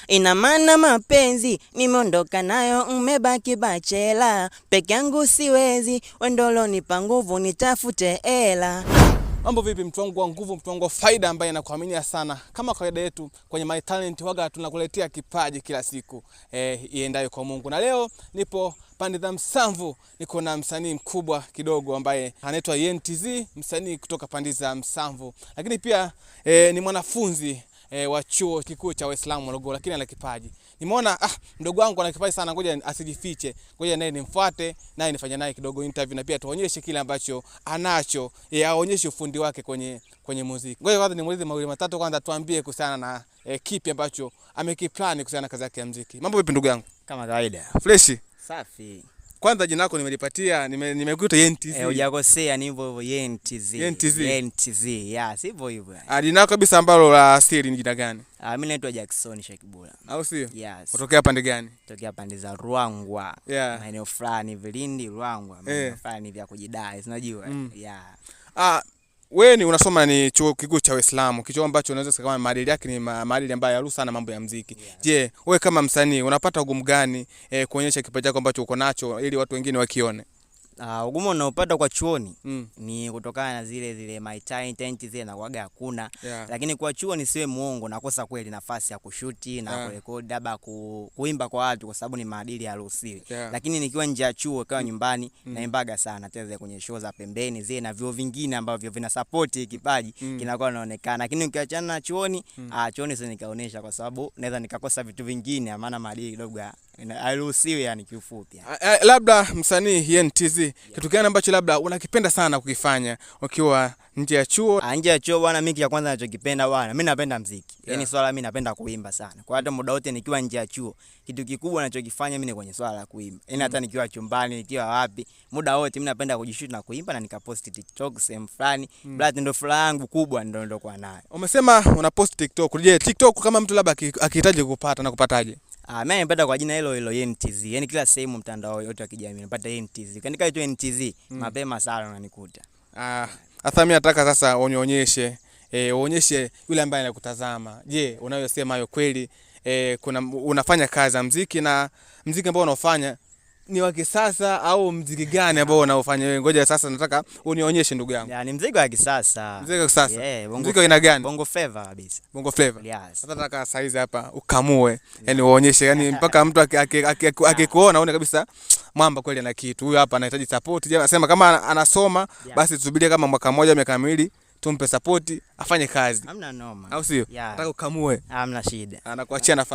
Ina maana mapenzi nimeondoka nayo, umebaki bachela. Peke yangu siwezi, wendolo nipa nguvu nitafute hela. Mambo vipi mtu wangu wa nguvu, mtu wangu wa faida ambaye nakuaminia sana. Kama kawaida yetu kwenye My Talent waga tunakuletea kipaji kila siku iendayo kwa Mungu. Na leo nipo pande za Msamvu, niko na msanii mkubwa kidogo ambaye anaitwa YNTZ, msanii kutoka pande za Msamvu. Lakini pia ni mwanafunzi wa chuo kikuu cha Waislamu Morogoro, lakini ana kipaji. Nimeona mdogo wangu ana kipaji sana, ngoja asijifiche. Ngoja naye nimfuate, naye nifanye naye kidogo interview na pia tuonyeshe kile ambacho anacho, aonyeshe ufundi wake kwenye muziki. Ngoja kwanza nimuulize mawili matatu, kwanza tuambie kuhusiana na kipi ambacho amekiplan kuhusiana na kazi yake ya muziki. Mambo vipi ndugu yangu? Kama kawaida. Fresh. Safi. Kwanza jina lako nimelipatia, nimekuita YNTZ. Hujakosea, ni hivyo YNTZ. YNTZ. Yeah, sivyo hivyo. Jina lako kabisa ambalo la asili ni jina gani? Mimi naitwa Jackson Shakibula. Au sio? Yes. Kutokea pande gani? Kutokea pande za Ruangwa. Yeah. Maeneo fulani Vilindi, Ruangwa, maeneo fulani vya kujidai, unajua? Yeah. Wewe unasoma ni chuo kikuu cha Uislamu, kichuo ambacho unaweza kusema maadili yake ni maadili ambayo yaruhusu sana mambo ya muziki. Yeah. Je, wewe kama msanii unapata ugumu gani kuonyesha kipaji chako ambacho uko nacho ili watu wengine wakione? Ugumu unaopata kwa chuoni ni kutokana na zile My Talent zile na kuaga hakuna. Yeah. Lakini kwa chuo nisiwe muongo, nakosa kweli nafasi ya kushuti na kurekodi labda kuimba kwa watu kwa sababu ni maadili haruhusiwi. Yeah. Lakini nikiwa nje ya chuo kama nyumbani naimbaga sana, teza kwenye show za pembeni zile na vio vingine ambavyo vina support kipaji kinakuwa inaonekana. Lakini ukiachana na chuoni, chuoni sasa nikaonesha kwa sababu naweza nikakosa vitu vingine, maana maadili kidogo haruhusiwi, yani kiufupi. Labda msanii YNTZ, kitu gani ambacho labda unakipenda sana kukifanya ukiwa nje ya chuo? Nje ya chuo bwana, mimi ya kwanza ninachokipenda bwana, mimi napenda muziki. Yaani swala mimi napenda kuimba sana. Kwa hata muda wote nikiwa nje ya chuo, kitu kikubwa ninachokifanya mimi ni kwenye swala la kuimba. Yaani hata nikiwa chumbani, nikiwa wapi, muda wote mimi napenda kujishoot na kuimba na nikapost TikTok sehemu fulani. Brother, ndio furaha yangu kubwa, ndio kwa nayo. Umesema una post TikTok. Je, TikTok kama mtu labda akihitaji kupata na kupataje? Mimi napenda kwa jina hilo YNTZ. Yaani kila sehemu mtandao yote wa kijamii napata YNTZ. Kaandika tu YNTZ, mapema sana unanikuta. Hata mimi nataka sasa uonyeshe yule ambaye anakutazama. Je, unayosema hayo kweli? Unafanya kazi ya muziki, na muziki ambao unaofanya ni wa kisasa au muziki gani ambao unaofanya wewe? Ngoja sasa nataka unionyeshe ndugu yangu. Ni muziki wa kisasa. Muziki wa kisasa. Muziki wa aina gani? Bongo Flava kabisa. Bongo Flava. Yes. Sasa nataka size hapa ukamue. Yaani uonyeshe, yani mpaka mtu akikuona aone kabisa mwamba kweli ana kitu. Huyu hapa anahitaji support. Je, anasema kama anasoma basi tusubirie kama mwaka mmoja miaka miwili tumpe support afanye kazi. Hamna noma. Au sio? Nataka ukamue. Hamna shida. Anakuachia nafasi.